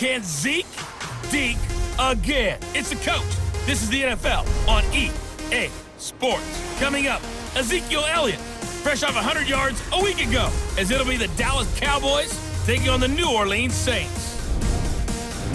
Can Zeke deke again? It's the coach. This is the NFL on EA Sports. Coming up, Ezekiel Elliott, fresh off 100 yards a week ago, as it'll be the Dallas Cowboys taking on the New Orleans Saints.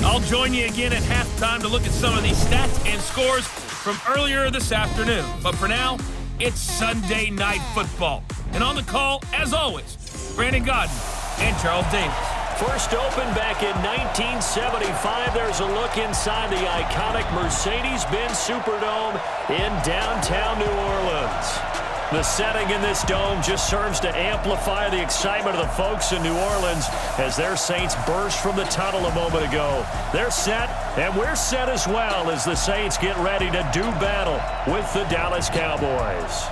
I'll join you again at halftime to look at some of these stats and scores from earlier this afternoon. But for now, it's Sunday Night Football. And on the call, as always, Brandon Godden and Charles Davis. First opened back in 1975. There's a look inside the iconic Mercedes-Benz Superdome in downtown New Orleans. The setting in this dome just serves to amplify the excitement of the folks in New Orleans as their Saints burst from the tunnel a moment ago. They're set, and we're set as well as the Saints get ready to do battle with the Dallas Cowboys.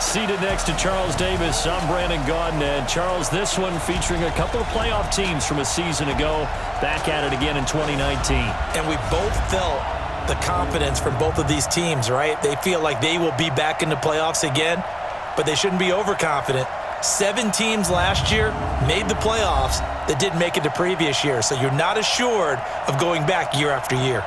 Seated next to Charles Davis, I'm Brandon Godden. And Charles, this one featuring a couple of playoff teams from a season ago, back at it again in 2019. And we both felt the confidence from both of these teams, right? They feel like they will be back in the playoffs again, but they shouldn't be overconfident. 7 teams last year made the playoffs that didn't make it the previous year, so you're not assured of going back year after year.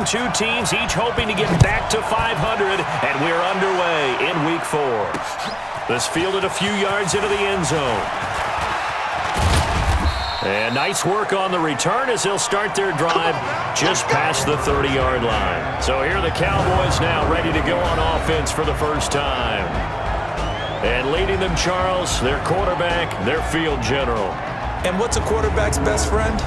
Two teams, each hoping to get back to 500, and we're underway in Week 4. This fielded a few yards into the end zone. And nice work on the return as they'll start their drive just past the 30-yard line. So here are the Cowboys now ready to go on offense for the first time. And leading them, Charles, their quarterback, their field general. And what's a quarterback's best friend?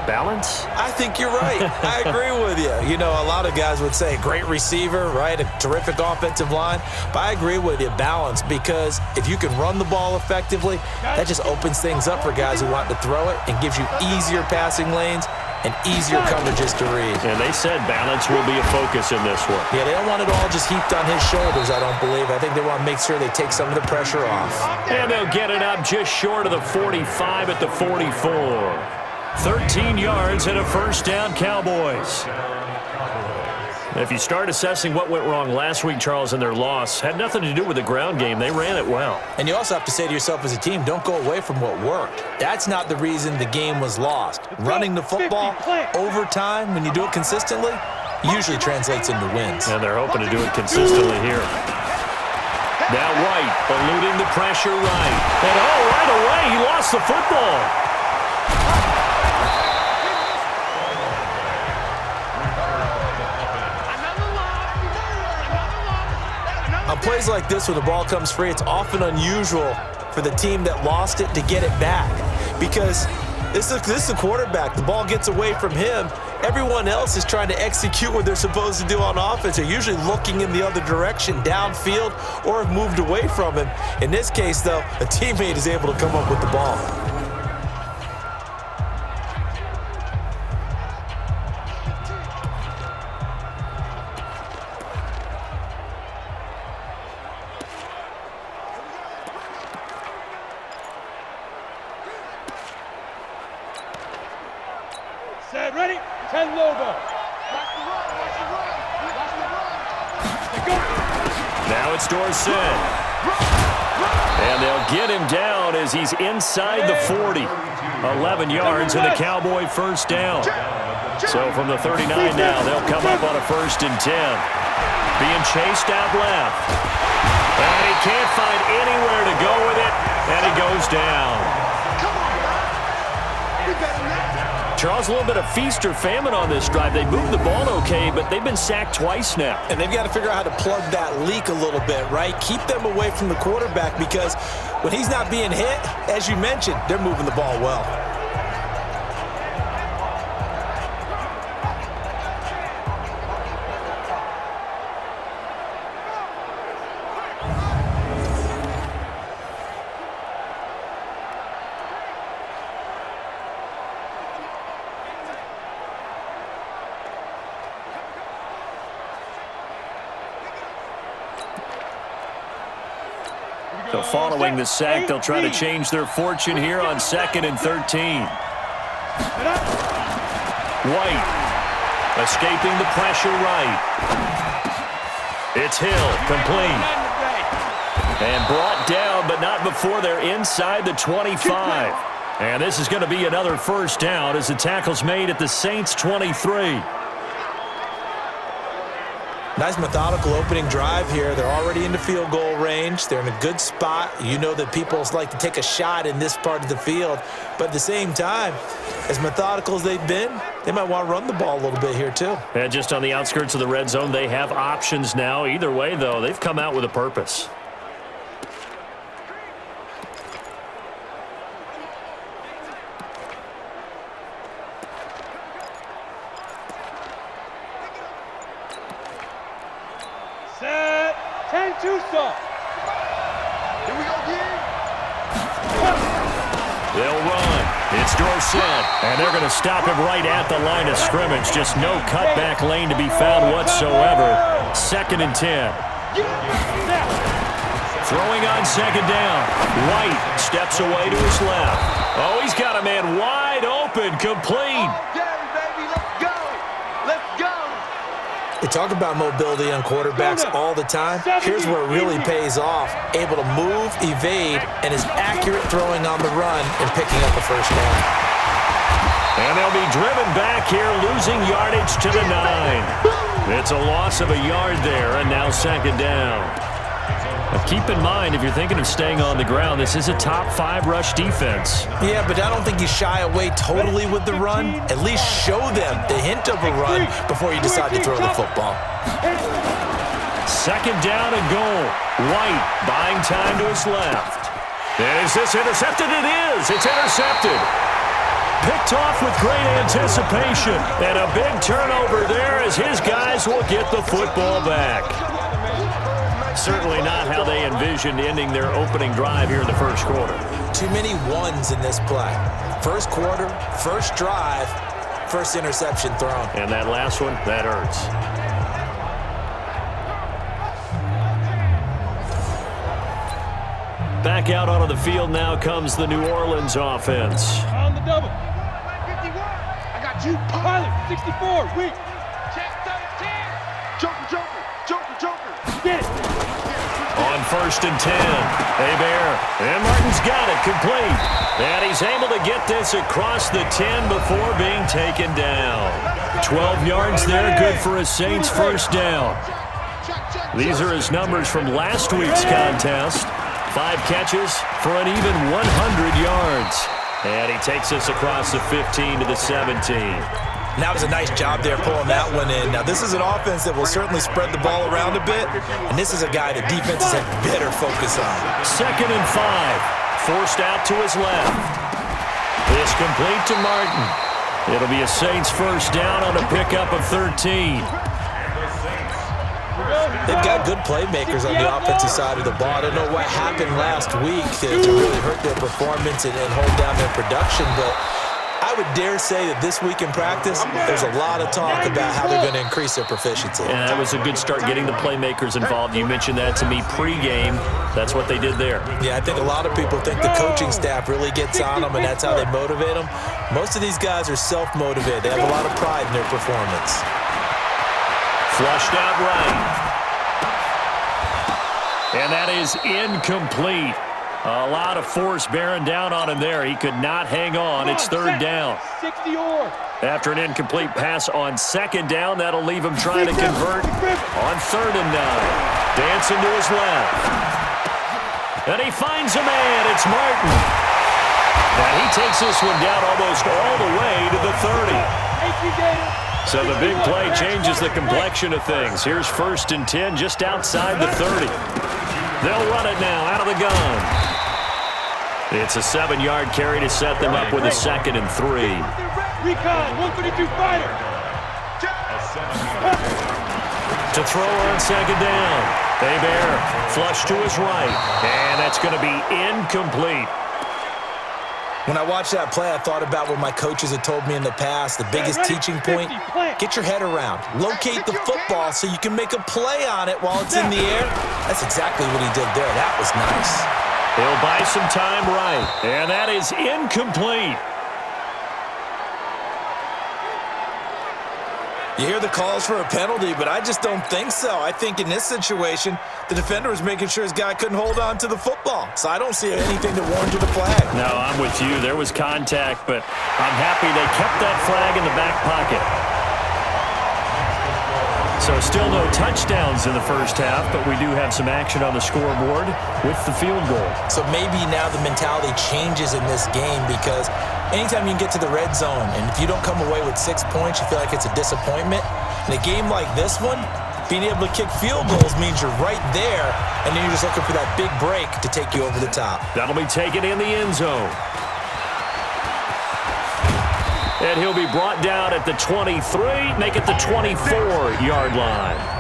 Balance? I think you're right. I agree with you. You know, a lot of guys would say great receiver, right? A terrific offensive line. But I agree with you, balance, because if you can run the ball effectively, that just opens things up for guys who want to throw it and gives you easier passing lanes and easier coverages to read. And they said balance will be a focus in this one. Yeah, they don't want it all just heaped on his shoulders, I don't believe. I think they want to make sure they take some of the pressure off. And they'll get it up just short of the 45 at the 44. 13 yards and a first down, Cowboys. If you start assessing what went wrong last week, Charles, in their loss, had nothing to do with the ground game. They ran it well. And you also have to say to yourself as a team, don't go away from what worked. That's not the reason the game was lost. Running the football over time, when you do it consistently, usually translates into wins. And they're hoping to do it consistently here. Now White eluding the pressure right. And right away, he lost the football. On plays like this where the ball comes free, it's often unusual for the team that lost it to get it back because this is the quarterback. The ball gets away from him. Everyone else is trying to execute what they're supposed to do on offense. They're usually looking in the other direction, downfield, or have moved away from him. In this case, though, a teammate is able to come up with the ball. Ready? 10 logo. Now it's Dorsett. And they'll get him down as he's inside the 40. 11 yards and a Cowboy first down. So from the 39 now, they'll come up on a 1st and 10. Being chased out left. And he can't find anywhere to go with it. And he goes down. Charles, a little bit of feast or famine on this drive. They moved the ball okay, but they've been sacked twice now. And they've got to figure out how to plug that leak a little bit, right? Keep them away from the quarterback because when he's not being hit, as you mentioned, they're moving the ball well. So following the sack, they'll try to change their fortune here on 2nd and 13. White escaping the pressure right. It's Hill, complete. And brought down, but not before they're inside the 25. And this is going to be another first down as the tackle's made at the Saints' 23. Nice methodical opening drive here. They're already in the field goal range. They're in a good spot. You know that people like to take a shot in this part of the field. But at the same time, as methodical as they've been, they might want to run the ball a little bit here too. And just on the outskirts of the red zone, they have options now. Either way, though, they've come out with a purpose. Set. 10-2 stop. Here we go again. They'll run. It's Dorsett, and they're going to stop him right at the line of scrimmage. Just no cutback lane to be found whatsoever. 2nd and 10. Throwing on 2nd down. White steps away to his left. Oh, he's got a man wide open, complete. They talk about mobility on quarterbacks all the time. Here's where it really pays off. Able to move, evade, and is accurate throwing on the run and picking up the first down. And they'll be driven back here, losing yardage to the 9. It's a loss of a yard there, and now 2nd down. Now keep in mind, if you're thinking of staying on the ground, this is a top 5 rush defense. Yeah, but I don't think you shy away totally with the run. At least show them the hint of a run before you decide to throw the football. 2nd down and goal. White buying time to his left. And is this intercepted? It is. It's intercepted. Picked off with great anticipation. And a big turnover there as his guys will get the football back. Certainly not how they envisioned ending their opening drive here in the first quarter. Too many ones in this play. First quarter, first drive, first interception thrown. And that last one, that hurts. Back out onto the field now comes the New Orleans offense. On the double. 51. I got you. Pilot, 64. Weak. Check 13. Joker. Get it. On 1st and 10, Hebert, and Martin's got it, complete. And he's able to get this across the 10 before being taken down. 12 yards there, good for a Saints first down. These are his numbers from last week's contest. 5 catches for an even 100 yards. And he takes this across the 15 to the 17. That was a nice job there pulling that one in. Now, this is an offense that will certainly spread the ball around a bit, and this is a guy that defenses have better focus on. 2nd and 5, forced out to his left. It's complete to Martin. It'll be a Saints first down on a pickup of 13. They've got good playmakers on the offensive side of the ball. I don't know what happened last week to really hurt their performance and hold down their production, but I would dare say that this week in practice, there's a lot of talk about how they're going to increase their proficiency. And that was a good start getting the playmakers involved. You mentioned that to me pregame. That's what they did there. Yeah, I think a lot of people think the coaching staff really gets on them, and that's how they motivate them. Most of these guys are self-motivated. They have a lot of pride in their performance. Flushed out right. And that is incomplete. A lot of force bearing down on him there. He could not hang on. It's 3rd down. 60 After an incomplete pass on 2nd down, that'll leave him trying to convert on 3rd and 9. Dancing to his left. And he finds a man. It's Martin. And he takes this one down almost all the way to the 30. So the big play changes the complexion of things. Here's 1st and 10 just outside the 30. They'll run it now out of the gun. It's a 7-yard carry to set them up with a 2nd and 3. Recon, 152 fighter. To throw on 2nd down. Hebert flush to his right. And that's going to be incomplete. When I watched that play, I thought about what my coaches had told me in the past. The biggest teaching point, get your head around. Locate the football so you can make a play on it while it's in the air. That's exactly what he did there. That was nice. He'll buy some time right. And that is incomplete. You hear the calls for a penalty, but I just don't think so. I think in this situation, the defender was making sure his guy couldn't hold on to the football. So I don't see anything to warrant the flag. No, I'm with you. There was contact, but I'm happy they kept that flag in the back pocket. So still no touchdowns in the first half, but we do have some action on the scoreboard with the field goal. So maybe now the mentality changes in this game because anytime you can get to the red zone, and if you don't come away with 6 points, you feel like it's a disappointment. In a game like this one, being able to kick field goals means you're right there, and then you're just looking for that big break to take you over the top. That'll be taken in the end zone. And he'll be brought down at the 23, make it the 24-yard line.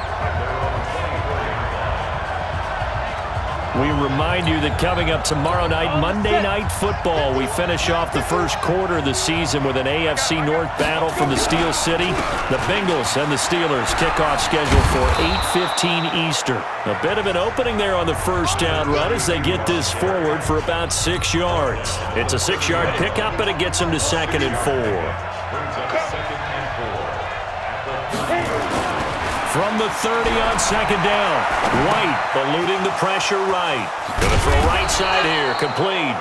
We remind you that coming up tomorrow night, Monday Night Football, we finish off the first quarter of the season with an AFC North battle from the Steel City. The Bengals and the Steelers kickoff scheduled for 8:15 Eastern. A bit of an opening there on the first down run as they get this forward for about 6 yards. It's a 6-yard pickup, and it gets them to 2nd and 4. From the 30 on 2nd down. White eluding the pressure right. Gonna throw right side here. Complete.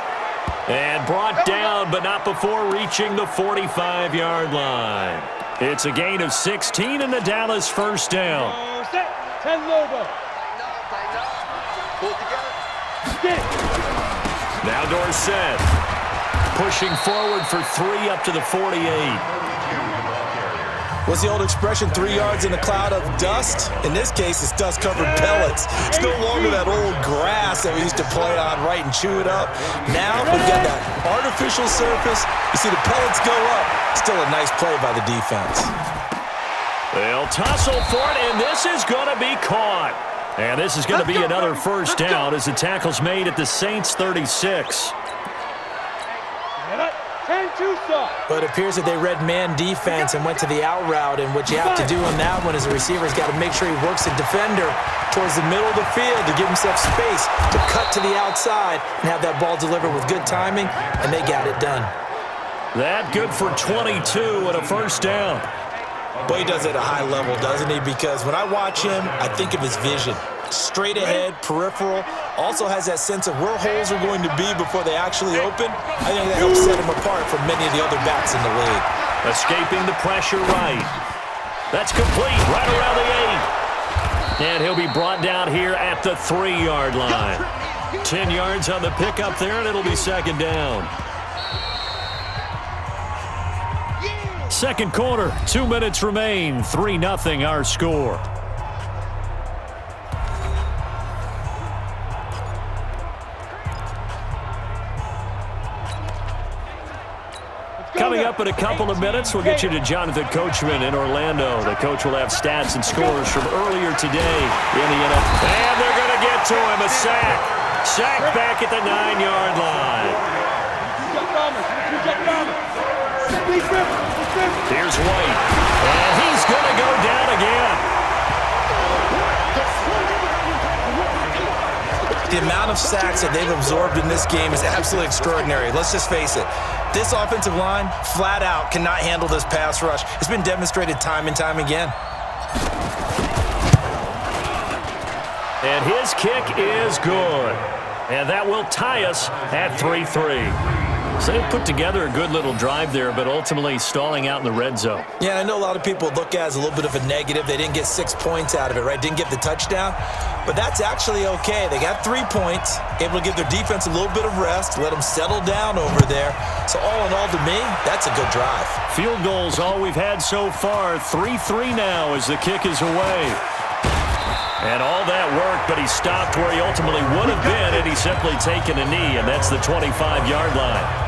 And brought down, but not before reaching the 45-yard line. It's a gain of 16 and the Dallas first down. Set. 10 Lobo. Now Dorsett pushing forward for 3 up to the 48. What's the old expression, 3 yards in a cloud of dust? In this case, it's dust-covered pellets. It's no longer that old grass that we used to play on, right, and chew it up. Now, we've got that artificial surface. You see the pellets go up. Still a nice play by the defense. They'll tussle for it, and this is going to be caught. And this is going to be another first down as the tackle's made at the Saints' 36. But it appears that they read man defense and went to the out route, and what you have to do on that one is the receiver's got to make sure he works the defender towards the middle of the field to give himself space to cut to the outside and have that ball delivered with good timing, and they got it done. That good for 22 and a first down. Boy, he does it at a high level, doesn't he? Because when I watch him, I think of his vision. Straight ahead, peripheral, also has that sense of where holes are going to be before they actually open. I think that helps set him apart from many of the other backs in the league. Escaping the pressure right. That's complete right around the 8. And he'll be brought down here at the 3-yard line. 10 yards on the pickup there, and it'll be 2nd down. Second quarter, 2 minutes remain. 3-0 our score. Coming up in a couple of minutes, we'll get you to Jonathan Coachman in Orlando. The coach will have stats and scores from earlier today in the NFL. And they're going to get to him, a sack. Sack back at the 9-yard line. Here's White. And he's going to go down again. The amount of sacks that they've absorbed in this game is absolutely extraordinary. Let's just face it. This offensive line, flat out, cannot handle this pass rush. It's been demonstrated time and time again. And his kick is good. And that will tie us at 3-3. So they put together a good little drive there, but ultimately stalling out in the red zone. Yeah, I know a lot of people look at it as a little bit of a negative. They didn't get 6 points out of it, right? Didn't get the touchdown. But that's actually okay. They got 3 points, able to give their defense a little bit of rest, let them settle down over there. So all in all, to me, that's a good drive. Field goals all we've had so far. 3-3 now as the kick is away. And all that worked, but he stopped where he ultimately would have been, and he's simply taken a knee, and that's the 25-yard line.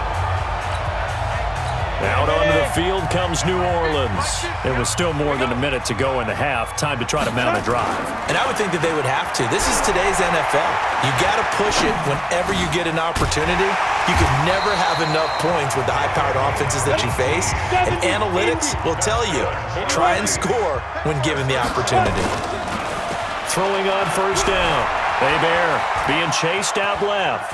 Out onto the field comes New Orleans. There was still more than a minute to go in the half. Time to try to mount a drive. And I would think that they would have to. This is today's NFL. You got to push it whenever you get an opportunity. You can never have enough points with the high-powered offenses that you face. And analytics will tell you, try and score when given the opportunity. Throwing on first down. Hebert being chased out left.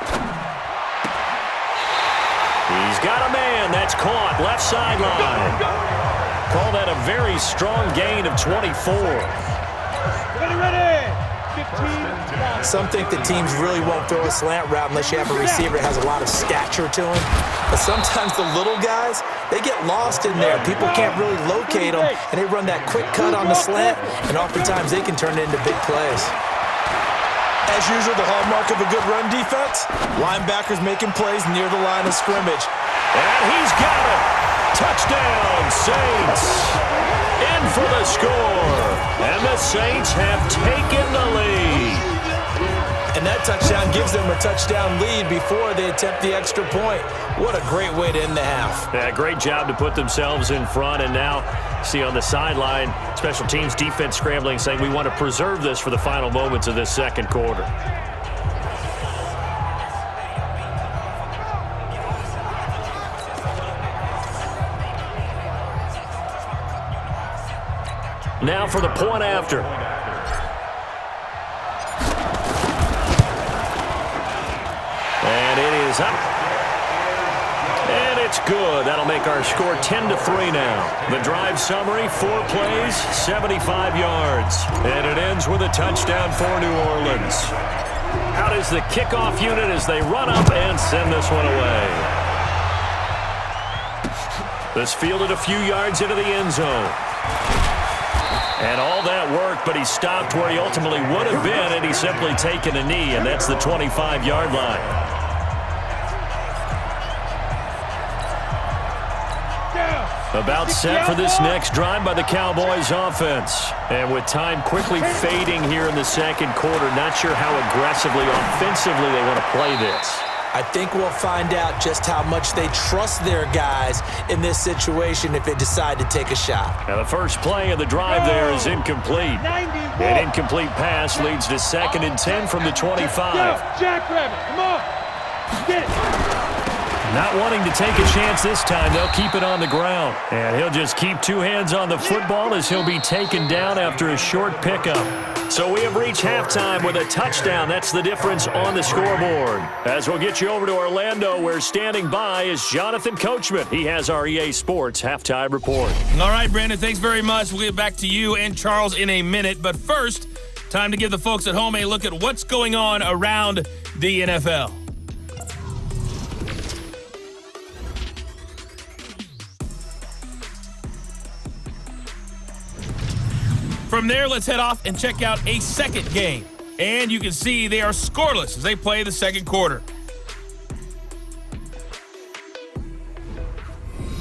He's got a man. That's caught. Left sideline. Call that a very strong gain of 24. Ready. 15. Some think that teams really won't throw a slant route unless you have a receiver that has a lot of stature to him. But sometimes the little guys, they get lost in there. People can't really locate them, and they run that quick cut on the slant, and oftentimes they can turn it into big plays. As usual, the hallmark of a good run defense, linebackers making plays near the line of scrimmage. And he's got it. Touchdown, Saints. In for the score. And the Saints have taken the lead. And that touchdown gives them a touchdown lead before they attempt the extra point. What a great way to end the half. Yeah, great job to put themselves in front. And now, see on the sideline, special teams defense scrambling, saying we want to preserve this for the final moments of this second quarter. Now for the point after. And it is up. And it's good. That'll make our score 10-3 now. The drive summary, 4 plays, 75 yards. And it ends with a touchdown for New Orleans. Out is the kickoff unit as they run up and send this one away. This fielded a few yards into the end zone. And all that work, but he stopped where he ultimately would have been, and he's simply taken a knee, and that's the 25-yard line. About set for this next drive by the Cowboys offense. And with time quickly fading here in the second quarter, not sure how aggressively, offensively they want to play this. I think we'll find out just how much they trust their guys in this situation if they decide to take a shot. Now the first play of the drive there is incomplete. An incomplete pass leads to 2nd and 10 from the 25. Jackrabbit, come on. Get it. Not wanting to take a chance this time, they'll keep it on the ground. And he'll just keep 2 hands on the football as he'll be taken down after a short pickup. So we have reached halftime with a touchdown. That's the difference on the scoreboard. As we'll get you over to Orlando, where standing by is Jonathan Coachman. He has our EA Sports halftime report. All right, Brandon, thanks very much. We'll get back to you and Charles in a minute. But first, time to give the folks at home a look at what's going on around the NFL. From there, let's head off and check out a second game. And you can see they are scoreless as they play the second quarter.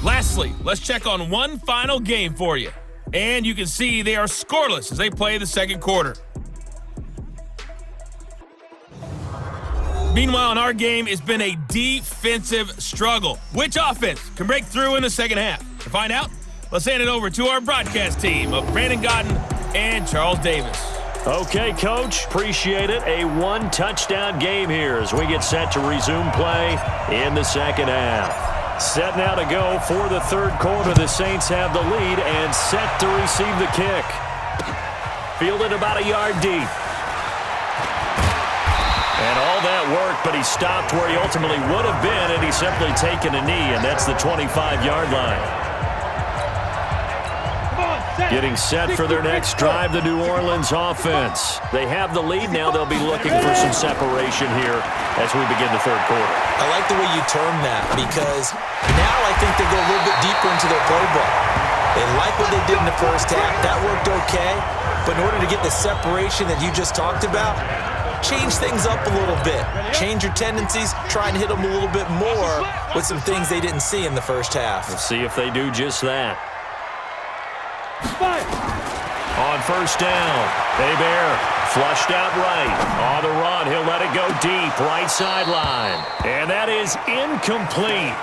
Lastly, let's check on one final game for you. And you can see they are scoreless as they play the second quarter. Meanwhile, in our game, it's been a defensive struggle. Which offense can break through in the second half? To find out, let's hand it over to our broadcast team of Brandon Godden and Charles Davis. Okay, Coach, appreciate it. A 1-touchdown game here as we get set to resume play in the second half. Set now to go for the third quarter. The Saints have the lead and set to receive the kick. Fielded about a yard deep. And all that work, but he stopped where he ultimately would have been, and he's simply taken a knee, and that's the 25-yard line. Getting set for their next drive, the New Orleans offense. They have the lead now. They'll be looking for some separation here as we begin the third quarter. I like the way you term that because now I think they go a little bit deeper into their playbook. They like what they did in the first half. That worked okay. But in order to get the separation that you just talked about, change things up a little bit. Change your tendencies. Try and hit them a little bit more with some things they didn't see in the first half. Let's see if they do just that. On first down, Hebert flushed out right. On the run, he'll let it go deep, right sideline. And that is incomplete.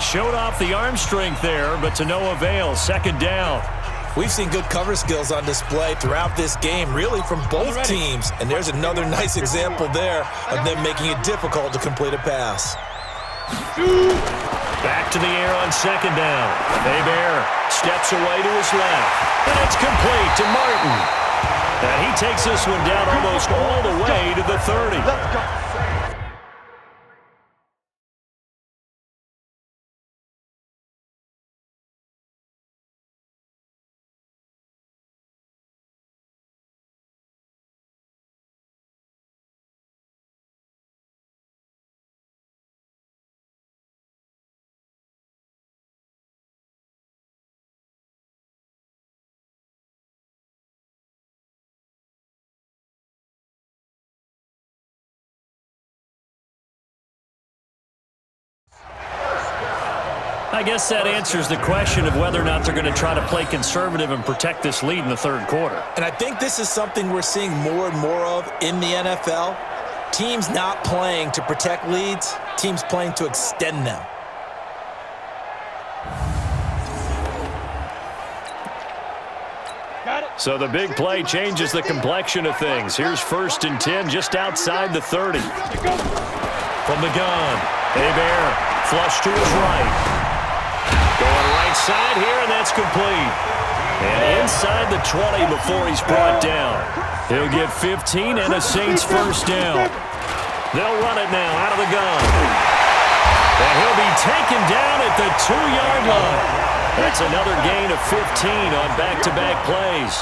Showed off the arm strength there, but to no avail. Second down. We've seen good cover skills on display throughout this game, really from both teams. And there's another nice example there of them making it difficult to complete a pass. Back to the air on second down. Hebert steps away to his left. And it's complete to Martin. And he takes this one down almost all the way to the 30. Let's go. I guess that answers the question of whether or not they're going to try to play conservative and protect this lead in the third quarter. And I think this is something we're seeing more and more of in the NFL. Teams not playing to protect leads, teams playing to extend them. So the big play changes the complexion of things. Here's 1st and 10 just outside the 30. From the gun, Hebert, flush to his right. Going right side here, and that's complete. And inside the 20 before he's brought down. He'll get 15 and a Saints first down. They'll run it now out of the gun. And he'll be taken down at the 2-yard line. That's another gain of 15 on back-to-back plays.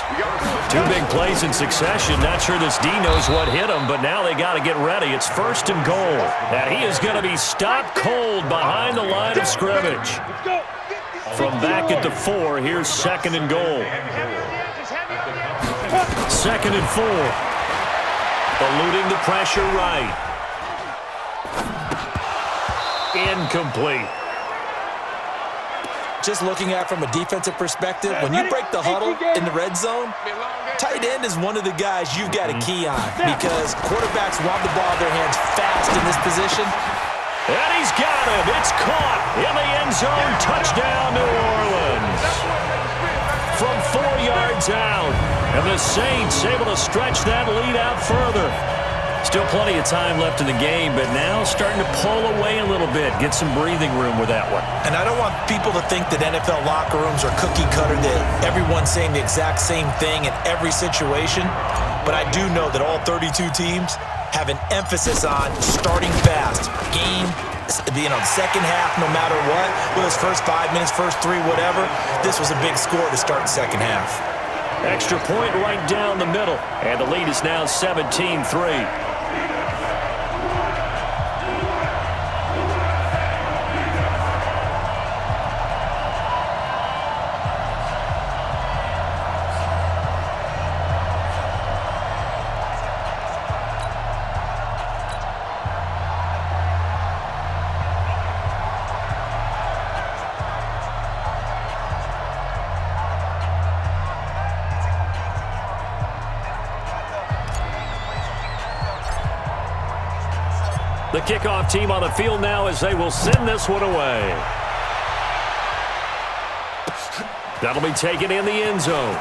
2 big plays in succession. Not sure this D knows what hit him, but now they got to get ready. It's 1st and goal. And he is going to be stopped cold behind the line of scrimmage. From back at the 4, here's 2nd and goal. 2nd and 4. Eluding the pressure right. Incomplete. Just looking at it from a defensive perspective, when you break the huddle in the red zone, tight end is one of the guys you've got to key on because quarterbacks want the ball in their hands fast in this position. And he's got him. It's caught in the end zone. Touchdown, New Orleans. From 4 yards out. And the Saints able to stretch that lead out further. Still plenty of time left in the game, but now starting to pull away a little bit. Get some breathing room with that one. And I don't want people to think that NFL locker rooms are cookie cutter, that everyone's saying the exact same thing in every situation. But I do know that all 32 teams have an emphasis on starting fast. Game, second half, no matter what. Whether it's first 5 minutes, first 3, whatever. This was a big score to start the second half. Extra point right down the middle. And the lead is now 17-3. The kickoff team on the field now as they will send this one away. That'll be taken in the end zone.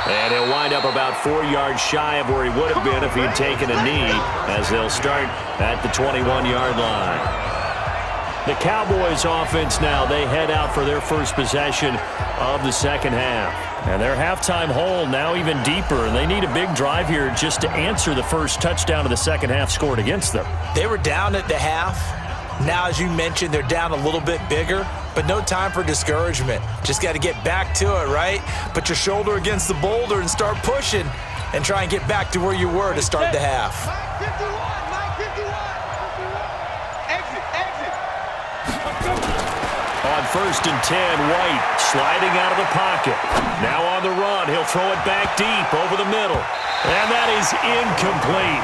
And he'll wind up about 4 yards shy of where he would have been if he'd taken a knee, as they'll start at the 21-yard line. The Cowboys offense now, they head out for their first possession of the second half. And their halftime hole now even deeper, and they need a big drive here just to answer the first touchdown of the second half scored against them. They were down at the half. Now, as you mentioned, they're down a little bit bigger, but no time for discouragement. Just got to get back to it, right? Put your shoulder against the boulder and start pushing and try and get back to where you were to start the half. On 1st and 10, White sliding out of the pocket. Now on the run, he'll throw it back deep over the middle. And that is incomplete.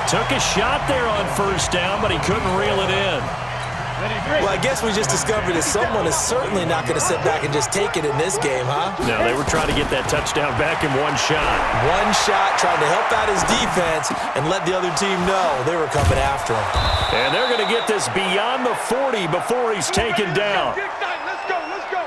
Took a shot there on 1st down, but he couldn't reel it in. Well, I guess we just discovered that someone is certainly not going to sit back and just take it in this game, huh? No, they were trying to get that touchdown back in one shot. One shot, trying to help out his defense and let the other team know they were coming after him. And they're going to get this beyond the 40 before he's taken down. Let's go, let's go.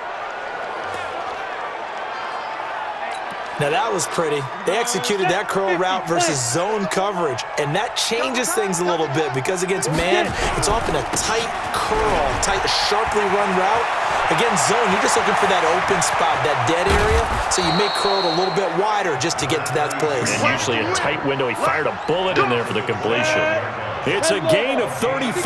Now that was pretty. They executed that curl route versus zone coverage, and that changes things a little bit because against man, it's often a tight curl, tight, sharply run route. Against zone, you're just looking for that open spot, that dead area, so you may curl it a little bit wider just to get to that place. And usually a tight window. He fired a bullet in there for the completion. It's a gain of 34.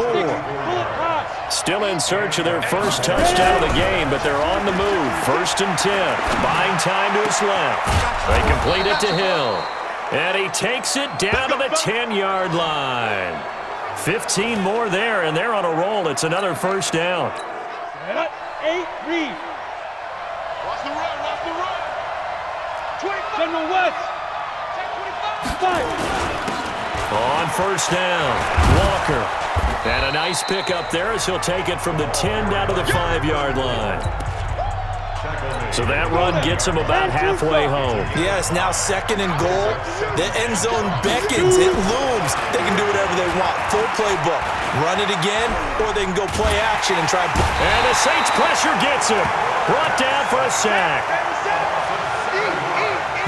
Still in search of their first touchdown of the game, but they're on the move. 1st and 10. Buying time to his left. They complete it to Hill. And he takes it down to the 10-yard line. 15 more there, and they're on a roll. It's another first down. 8, read. Watch the run, watch the run. 25. General West. 5. On first down, Walker. And a nice pickup there as he'll take it from the 10 down to the 5-yard line. So that run gets him about halfway home. Yes, now 2nd and goal. The end zone beckons. It looms. They can do whatever they want. Full playbook. Run it again, or they can go play action and try. And the Saints pressure gets him. Brought down for a sack.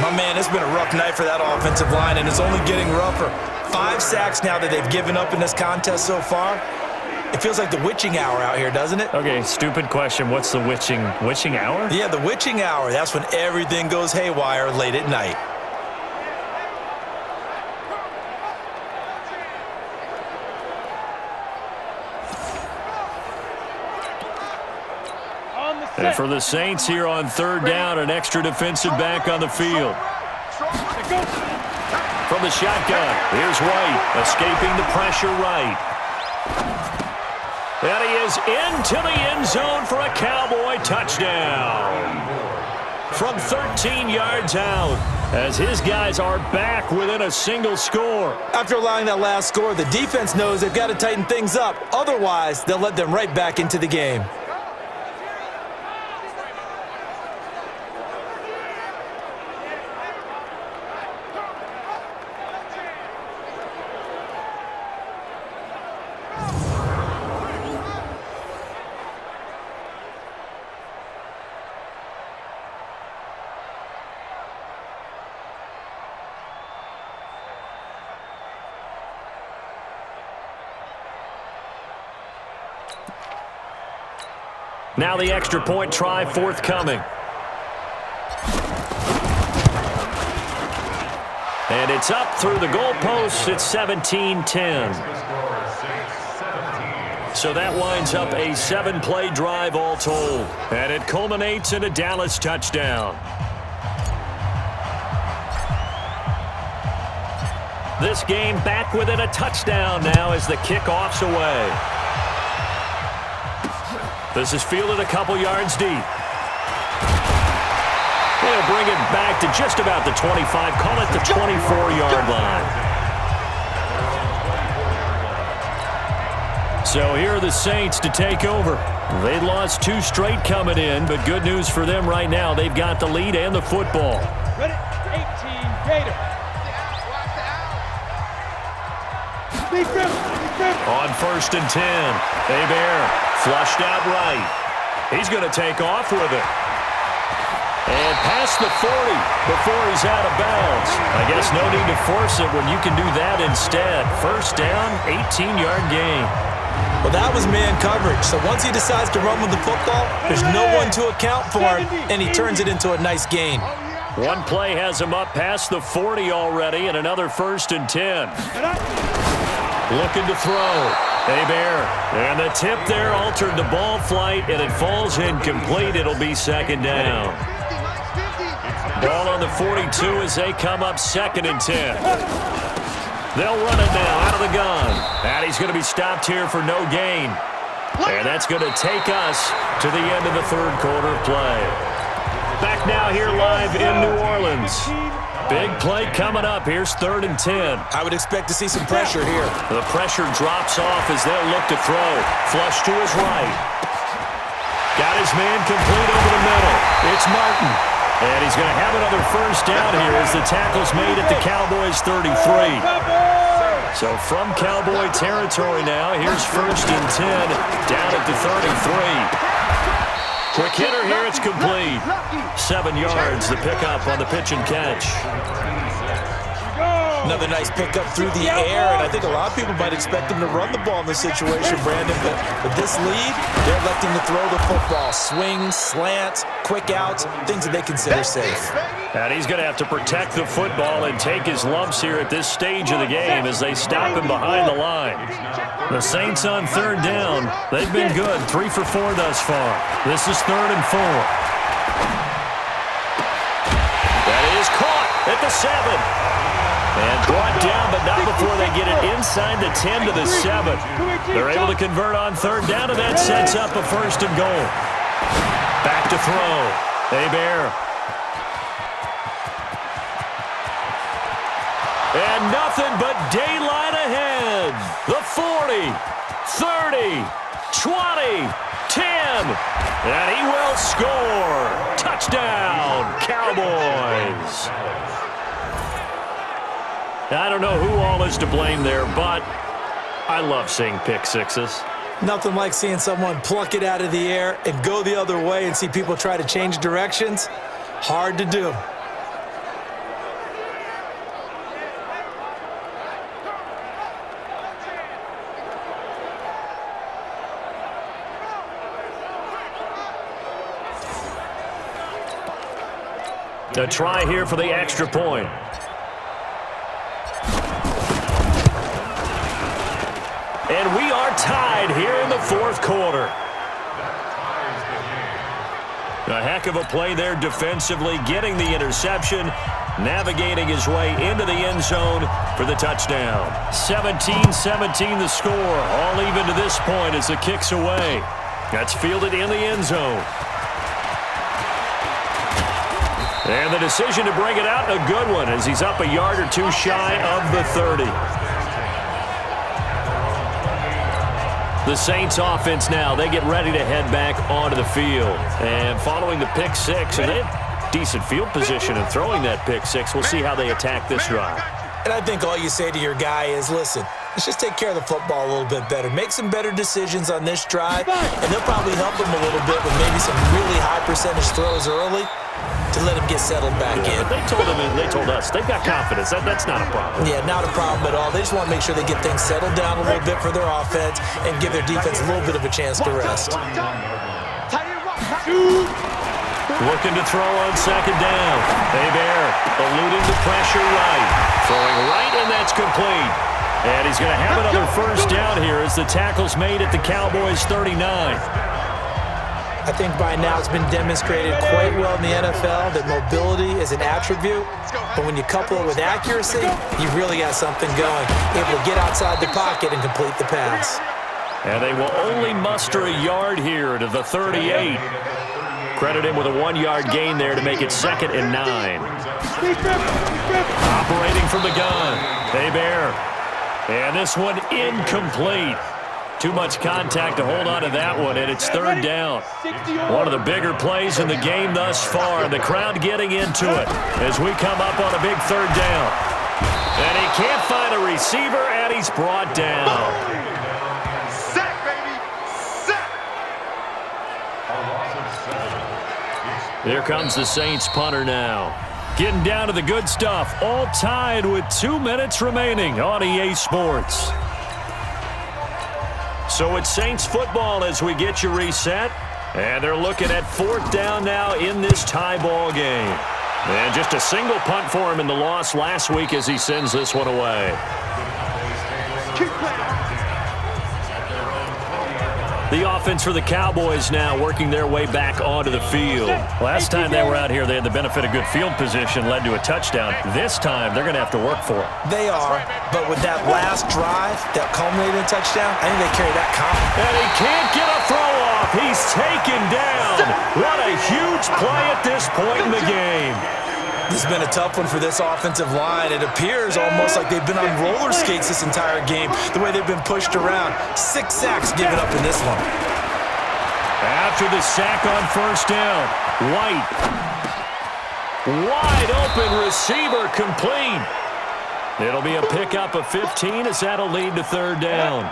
My man, it's been a rough night for that offensive line, and it's only getting rougher. 5 sacks now that they've given up in this contest so far. It feels like the witching hour out here, doesn't it? Okay, stupid question. What's the witching hour? Yeah, the witching hour. That's when everything goes haywire late at night. And for the Saints here on 3rd down, an extra defensive back on the field. From the shotgun, here's White, escaping the pressure right. And he is into the end zone for a Cowboy touchdown. From 13 yards out, as his guys are back within a single score. After allowing that last score, the defense knows they've got to tighten things up. Otherwise, they'll let them right back into the game. Now the extra point try forthcoming. And it's up through the goalposts. It's 17-10. So that winds up a 7-play drive all told. And it culminates in a Dallas touchdown. This game back within a touchdown now as the kickoff's away. This is fielded a couple yards deep. They'll bring it back to just about the 25, call it the 24-yard line. So here are the Saints to take over. They lost 2 straight coming in, but good news for them right now. They've got the lead and the football. Ready? 18, Gator. On 1st and 10, Hebert flushed out right. He's going to take off with it. And past the 40 before he's out of bounds. I guess no need to force it when you can do that instead. First down, 18-yard gain. Well, that was man coverage. So once he decides to run with the football, there's no one to account for him, and he turns it into a nice gain. One play has him up past the 40 already, and another 1st and 10. Looking to throw. Hebert. And the tip there altered the ball flight, and it falls incomplete. It'll be 2nd down. Ball on the 42 as they come up 2nd and 10. They'll run it now out of the gun. And he's going to be stopped here for no gain. And that's going to take us to the end of the 3rd quarter of play. Back now here live in New Orleans. Big play coming up. Here's 3rd and 10. I would expect to see some pressure here. The pressure drops off as they'll look to throw. Flush to his right. Got his man complete over the middle. It's Martin. And he's going to have another first down here as the tackle's made at the Cowboys 33. So from Cowboy territory now, here's 1st and 10 down at the 33. Quick hitter here, it's complete. 7 yards, the pickup on the pitch and catch. Another nice pickup through the air, and I think a lot of people might expect him to run the ball in this situation, Brandon, but with this lead, they're electing to throw the football. Swings, slants, quick outs, things that they consider safe. And he's going to have to protect the football and take his lumps here at this stage of the game as they stop him behind the line. The Saints on third down. They've been good, 3 for 4 thus far. This is 3rd and 4. That is caught at the 7. And brought down, but not before they get it inside the 10 to the 7. They're able to convert on third down, and that sets up a 1st and goal. Back to throw. Hebert. And nothing but daylight ahead. The 40, 30, 20, 10. And he will score. Touchdown, Cowboys. I don't know who all is to blame there, but I love seeing pick sixes. Nothing like seeing someone pluck it out of the air and go the other way and see people try to change directions. Hard to do. A try here for the extra point. And we are tied here in the 4th quarter. A heck of a play there defensively, getting the interception, navigating his way into the end zone for the touchdown. 17-17 the score, all even to this point as the kick's away. That's fielded in the end zone. And the decision to bring it out, a good one, as he's up a yard or two shy of the 30. The Saints offense now, they get ready to head back onto the field. And following the pick six, and they have decent field position and throwing that pick six, we'll see how they attack this drive. And I think all you say to your guy is, listen, let's just take care of the football a little bit better. Make some better decisions on this drive, and they'll probably help him a little bit with maybe some really high percentage throws early to let him get settled back in. They told us they've got confidence. That's not a problem. Yeah, not a problem at all. They just want to make sure they get things settled down a little bit for their offense and give their defense a little bit of a chance to rest. Looking to throw on 2nd down. Hebert eluding the pressure right. Throwing right, and that's complete. And he's going to have another 1st down here as the tackle's made at the Cowboys 39. I think by now it's been demonstrated quite well in the NFL that mobility is an attribute, but when you couple it with accuracy, you really got something going. Able to get outside the pocket and complete the pass. And they will only muster a yard here to the 38. Credit him with a 1-yard gain there to make it 2nd and 9. Operating from the gun, Hebert. And this one incomplete. Too much contact to hold on to that one, and it's 3rd down. One of the bigger plays in the game thus far, and the crowd getting into it as we come up on a big 3rd down. And he can't find a receiver, and he's brought down. Sack, baby! Sack! Here comes the Saints punter now. Getting down to the good stuff, all tied with 2 minutes remaining on EA Sports. So it's Saints football as we get you reset. And they're looking at 4th down now in this tie ball game. And just a single punt for him in the loss last week as he sends this one away. The offense for the Cowboys now working their way back onto the field. Last time they were out here, they had the benefit of good field position, led to a touchdown. This time, they're going to have to work for it. They are, but with that last drive that culminated in a touchdown, I think they carry that confidence. And he can't get a throw off. He's taken down. What a huge play at this point in the game. This has been a tough one for this offensive line. It appears almost like they've been on roller skates this entire game, the way they've been pushed around. 6 sacks given up in this one. After the sack on 1st down, White. Wide open receiver complete. It'll be a pickup of 15 as that'll lead to 3rd down.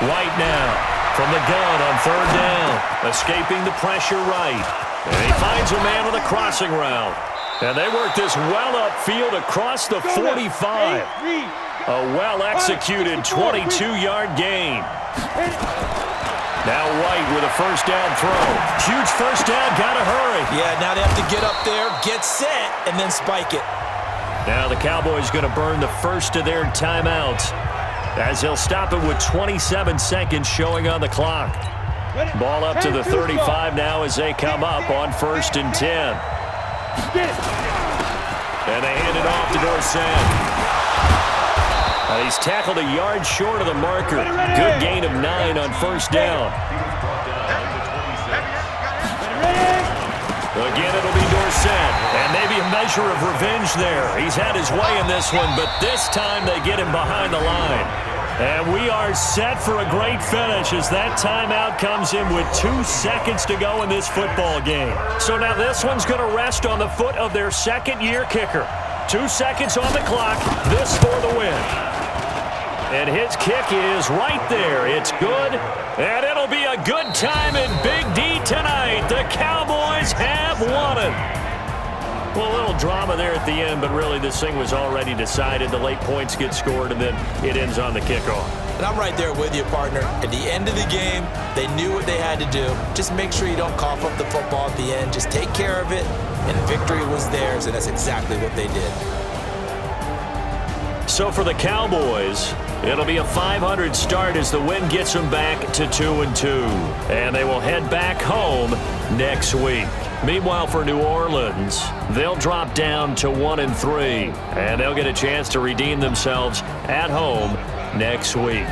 White now. From the gun on 3rd down, escaping the pressure right. And he finds a man with a crossing route. And they work this well upfield across the 45. A well-executed 22-yard gain. Now White with a first down throw. Huge first down, gotta hurry. Yeah, now they have to get up there, get set, and then spike it. Now the Cowboys going to burn the first of their timeouts as they'll stop it with 27 seconds showing on the clock. Ball up to the 35 now as they come up on 1st and 10. And they hand it off to Dorsett. He's tackled a yard short of the marker. Good gain of 9 on 1st down. Again, it'll be Dorsett. And maybe a measure of revenge there. He's had his way in this one, but this time they get him behind the line. And we are set for a great finish as that timeout comes in with 2 seconds to go in this football game. So now this one's going to rest on the foot of their second-year kicker. 2 seconds on the clock. This for the win. And his kick is right there. It's good. And it'll be a good time in Big D tonight. The Cowboys have won it. Well, a little drama there at the end, but really this thing was already decided. The late points get scored, and then it ends on the kickoff. And I'm right there with you, partner. At the end of the game, they knew what they had to do. Just make sure you don't cough up the football at the end. Just take care of it, and victory was theirs, and that's exactly what they did. So for the Cowboys, it'll be a .500 start as the win gets them back to 2-2. And they will head back home next week. Meanwhile, for New Orleans, they'll drop down to 1-3. And they'll get a chance to redeem themselves at home next week.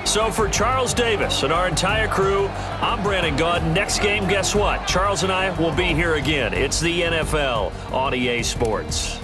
So for Charles Davis and our entire crew, I'm Brandon Gaud. Next game, guess what? Charles and I will be here again. It's the NFL on EA Sports.